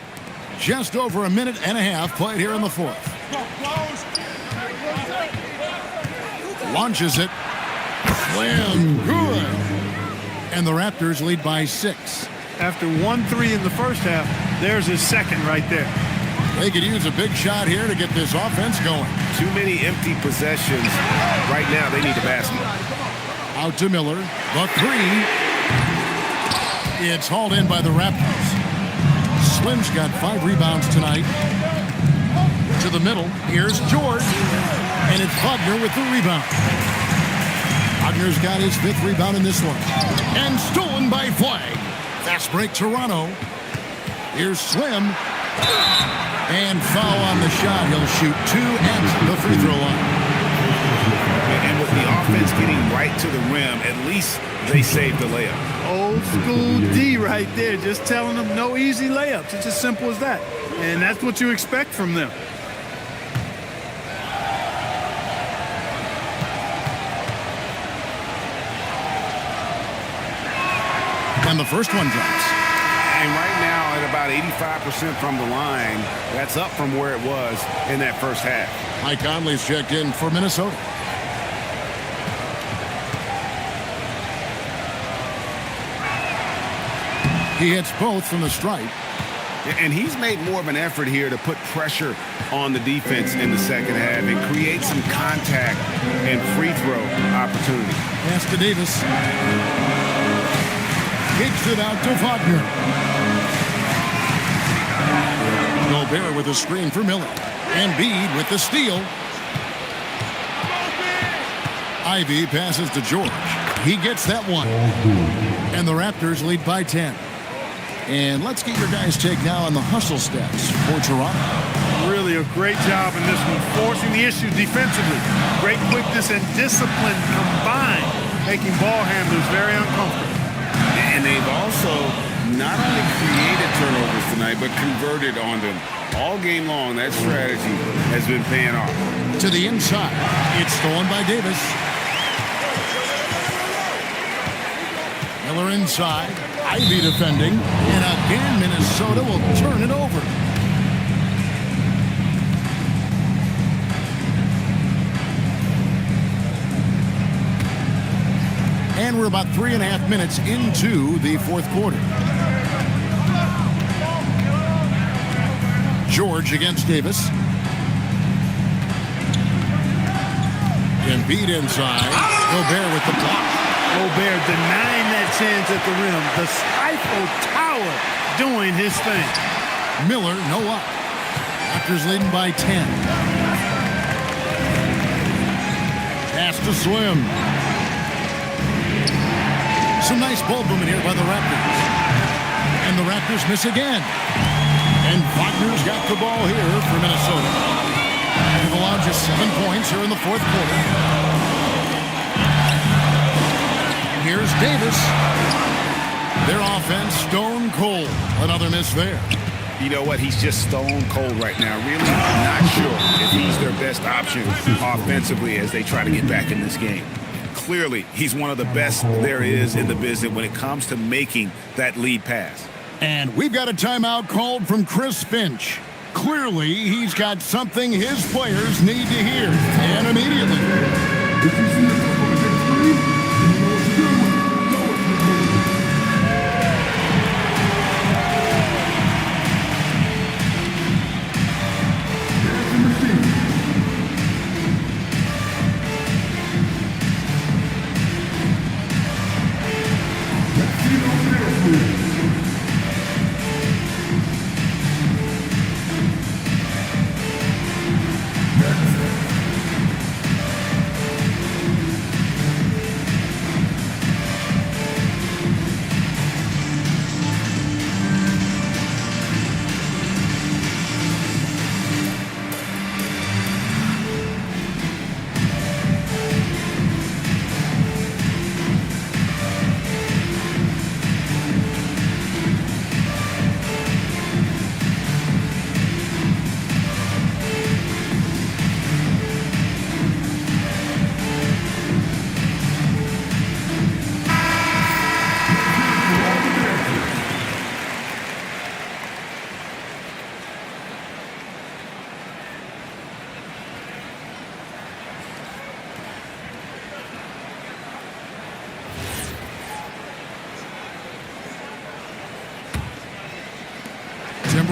Just over a minute and a half played here in the fourth. Launches it. Slam. Good. And the Raptors lead by 6. After 1-3 in the first half, there's his second right there. They could use a big shot here to get this offense going. Too many empty possessions. Right now, they need a basket. Out to Miller. The 3. It's hauled in by the Raptors. Slim's got 5 rebounds tonight. To the middle. Here's George. And it's Wagner with the rebound. Wagner's got his 5th rebound in this one. And stolen by Flag. Fast break Toronto. Here's Slim. And foul on the shot. He'll shoot 2 at the free throw line. And with the offense getting right to the rim, at least they saved the layup. Old school D right there, just telling them no easy layups. It's as simple as that. And that's what you expect from them. And the first one drops. And right now, at about 85% from the line, that's up from where it was in that first half. Mike Conley's checked in for Minnesota. He hits both from the stripe. And he's made more of an effort here to put pressure on the defense in the second half and create some contact and free throw opportunity. Pass to Davis. Kicks it out to Wagner. Gobert with a screen for Miller. Embiid with the steal. Ivy passes to George. He gets that one. And the Raptors lead by 10. And let's get your guys' take now on the hustle stats for Toronto. Really a great job in this one, forcing the issue defensively. Great quickness and discipline combined, making ball handlers very uncomfortable. And they've also not only created turnovers tonight, but converted on them. All game long, that strategy has been paying off. To the inside. It's stolen by Davis. Miller inside. Ivy defending. And again, Minnesota will turn it over. And we're about 3.5 minutes into the fourth quarter. George against Davis. Embiid inside. Gobert with the block. Gobert denying that chance at the rim. The Eiffel Tower doing his thing. Miller, no up. Raptors leading by 10. Pass to Slim. Some nice ball movement here by the Raptors. And the Raptors miss again. And Wagner's got the ball here for Minnesota. They've allowed just 7 points here in the fourth quarter. Here's Davis. Their offense stone cold. Another miss there. You know what? He's just stone cold right now. Really not sure if he's their best option offensively as they try to get back in this game. Clearly, he's one of the best there is in the business when it comes to making that lead pass. And we've got a timeout called from Chris Finch. Clearly, he's got something his players need to hear. And immediately.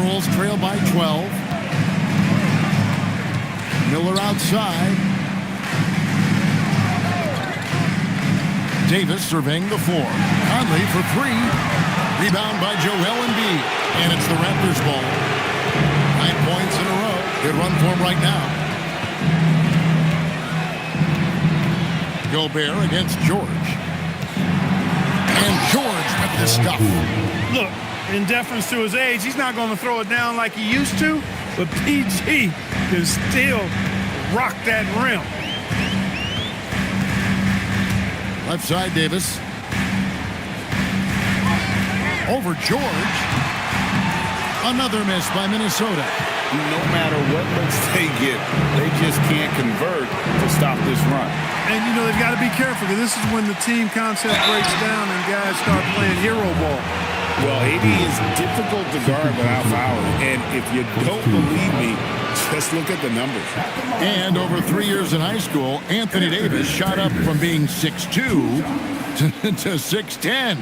Timberwolves trail by 12. Miller outside. Davis surveying the floor. Conley for three. Rebound by Joel Embiid. And it's the Raptors ball. 9 points in a row. Good run for him right now. Gobert against George. And George with the stuff. Look, in deference to his age, he's not going to throw it down like he used to, but PG can still rock that rim. Left side, Davis. Over George. Another miss by Minnesota. No matter what looks they get, they just can't convert to stop this run. And, you know, they've got to be careful because this is when the team concept breaks down and guys start playing hero ball. Well, AD is difficult to guard without fouling. And if you don't believe me, just look at the numbers. And over 3 years in high school, Anthony Davis shot up from being 6'2" to 6'10".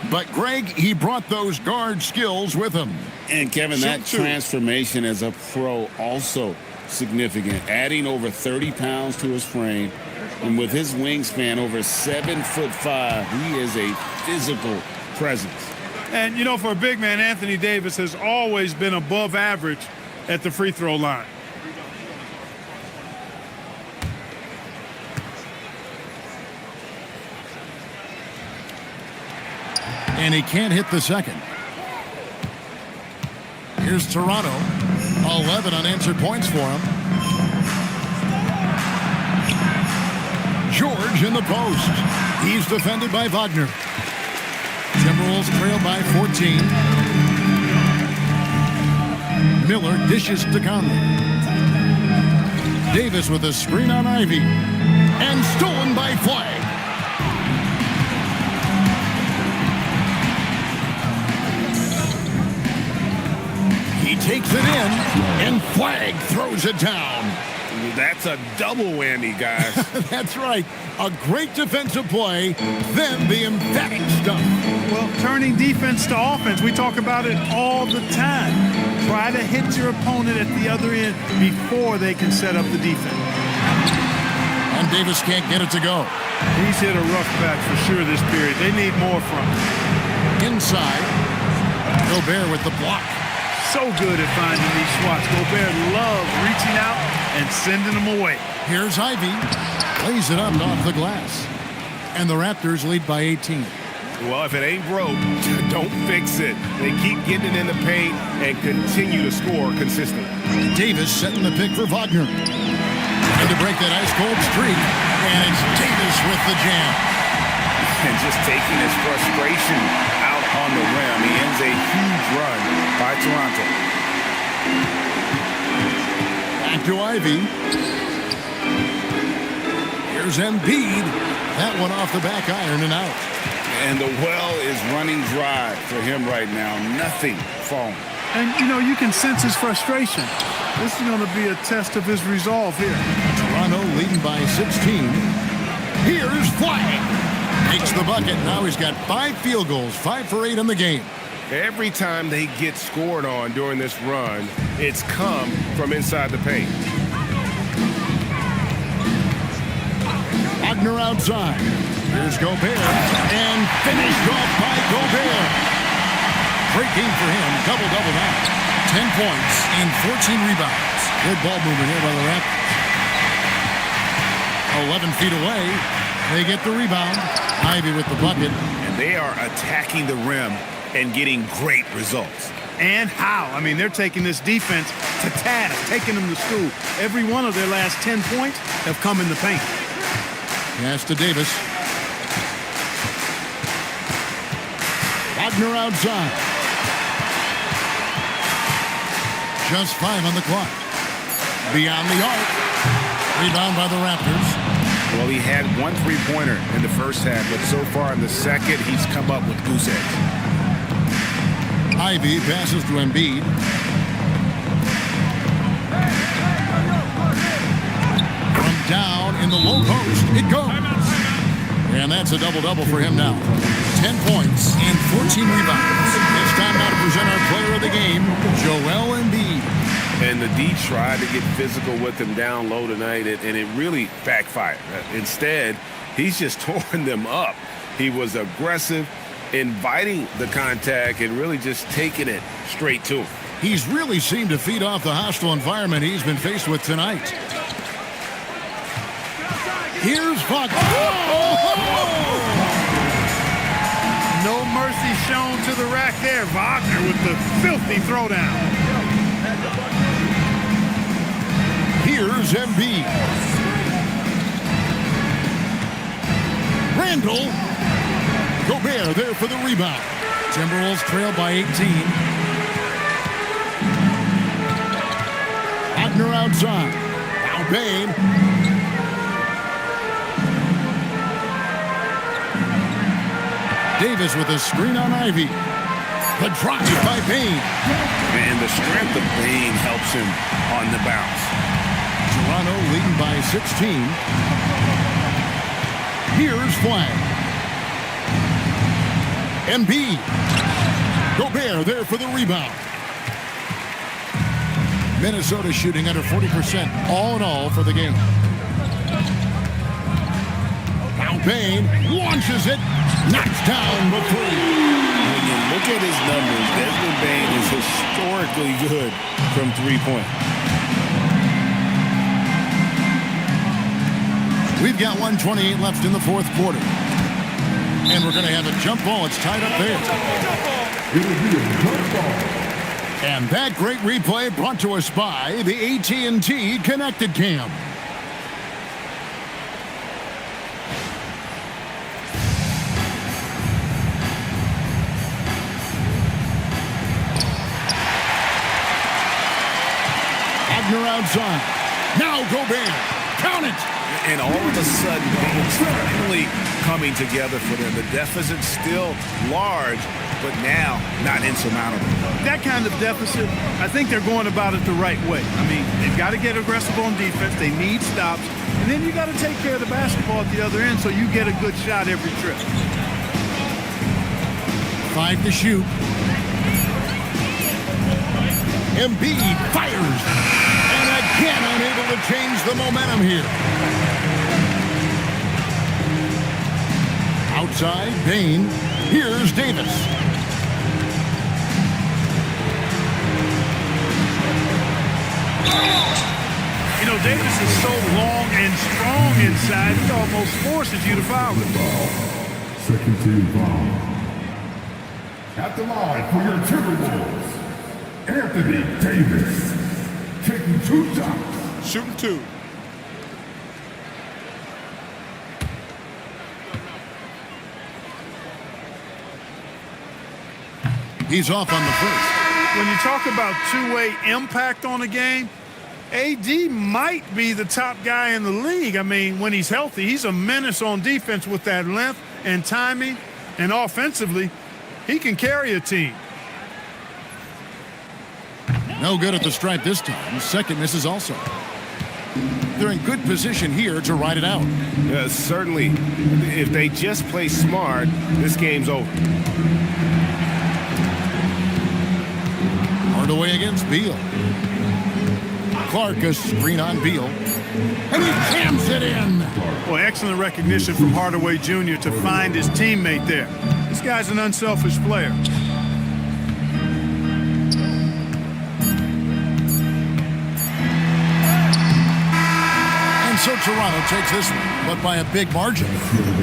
But, Greg, he brought those guard skills with him. And, Kevin, that transformation as a pro also significant. Adding over 30 pounds to his frame. And with his wingspan over 7'5", he is a physical presence. And, you know, for a big man, Anthony Davis has always been above average at the free throw line. And he can't hit the second. Here's Toronto. 11 unanswered points for him. George in the post. He's defended by Wagner. Timberwolves trail by 14. Miller dishes to Conley. Davis with a screen on Ivy. And stolen by Flagg. He takes it in, and Flagg throws it down. That's a double whammy, guys. That's right. A great defensive play, then the emphatic stuff. Well, turning defense to offense, we talk about it all the time. Try to hit your opponent at the other end before they can set up the defense. And Davis can't get it to go. He's hit a rough patch for sure this period. They need more from him. Inside, Gobert with the block. So good at finding these swats. Gobert loves reaching out and sending them away. Here's Ivy. Lays it up off the glass. And the Raptors lead by 18. Well, if it ain't broke, don't fix it. They keep getting it in the paint and continue to score consistently. Davis setting the pick for Wagner. And to break that ice-cold streak. And it's Davis with the jam. And just taking his frustration out on the rim. He ends a huge run by Toronto. Back to Ivy. Here's Embiid. That one off the back iron and out. And the well is running dry for him right now. Nothing falling. And, you know, you can sense his frustration. This is going to be a test of his resolve here. Toronto leading by 16. Here's Flagg. Makes the bucket. Now he's got 5 field goals, 5 for 8 in the game. Every time they get scored on during this run, it's come from inside the paint. Wagner outside. Here's Gobert. And finished off by Gobert. Great game for him. Double-double now. 10 points and 14 rebounds. Good ball movement here by the Raptors. 11 feet away. They get the rebound. Ivy with the bucket. And they are attacking the rim and getting great results. And how? I mean, they're taking this defense to task, taking them to school. Every one of their last 10 points have come in the paint. Pass to Davis. Wagner outside. Just 5 on the clock. Beyond the arc. Rebound by the Raptors. Well, he had 1 3-pointer in the first half, but so far in the second, he's come up with goose eggs. Ivy passes to Embiid. From down in the low post, it goes. And that's a double-double for him now. 10 points and 14 rebounds. It's time now to present our player of the game, Joel Embiid. And the D tried to get physical with him down low tonight, and it really backfired. Instead, he's just torn them up. He was aggressive, inviting the contact, and really just taking it straight to him. He's really seemed to feed off the hostile environment he's been faced with tonight. Here's Fox. No mercy shown to the rack there. Wagner with the filthy throwdown. Here's Embiid. Randall. Gobert there for the rebound. Timberwolves trail by 18. Wagner outside. Now Bane. Davis with a screen on Ivy. The drive by Bane. And the strength of Bane helps him on the bounce. Toronto leading by 16. Here's Flag. Embiid. Gobert there for the rebound. Minnesota shooting under 40% all in all for the game. Now Bane launches it. Knocks down the three. When you look at his numbers, Desmond Bane is historically good from three-point. We've got 1:28 left in the fourth quarter. And we're going to have a jump ball. It's tied up there. And that great replay brought to us by the AT&T Connected Cam. Wagner outside. Now Gobert. Count it. And all of a sudden, Bane's finally coming together for them. The deficit's still large, but now not insurmountable. That kind of deficit, I think they're going about it the right way. I mean, they've got to get aggressive on defense. They need stops. And then you got to take care of the basketball at the other end so you get a good shot every trip. 5 to shoot. Embiid fires. And again unable to change the momentum here. Outside, Bane. Here's Davis. You know, Davis is so long and strong inside, he almost forces you to foul him. Second team foul. At the line for your Timberwolves, Anthony Davis. Taking 2 shots. Shooting 2. He's off on the first. When you talk about two-way impact on a game, AD might be the top guy in the league. I mean, when he's healthy, he's a menace on defense with that length and timing, and offensively, he can carry a team. No good at the stripe this time. Second misses also. They're in good position here to ride it out. Certainly, if they just play smart, this game's over. Hardaway against Beal. Clark a screen on Beal. And he jams it in. Well, excellent recognition from Hardaway Jr. to find his teammate there. This guy's an unselfish player. And so Toronto takes this one, but by a big margin.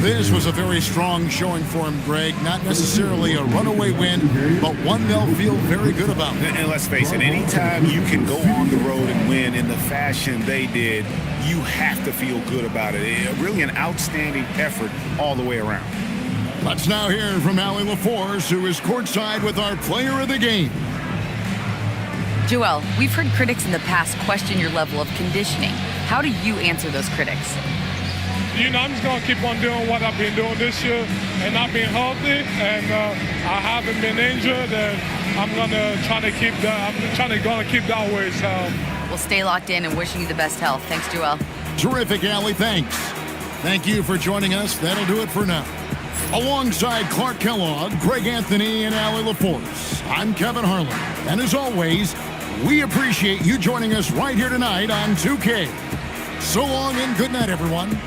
This was a very strong showing for him, Greg. Not necessarily a runaway win, but one they'll feel very good about. And let's face it, anytime you can go on the road and win in the fashion they did, you have to feel good about it. Really an outstanding effort all the way around. Let's now hear from Allie LaForce, who is courtside with our player of the game. Joel, we've heard critics in the past question your level of conditioning. How do you answer those critics? You know, I'm just going to keep on doing what I've been doing this year and not being healthy. And I haven't been injured, and I'm going to try to keep that. I'm trying to keep that way. So we'll stay locked in and wishing you the best health. Thanks, Joel. Terrific, Allie. Thanks. Thank you for joining us. That'll do it for now. Alongside Clark Kellogg, Greg Anthony, and Allie LaForce, I'm Kevin Harlan. And as always, we appreciate you joining us right here tonight on 2K. So long and good night, everyone.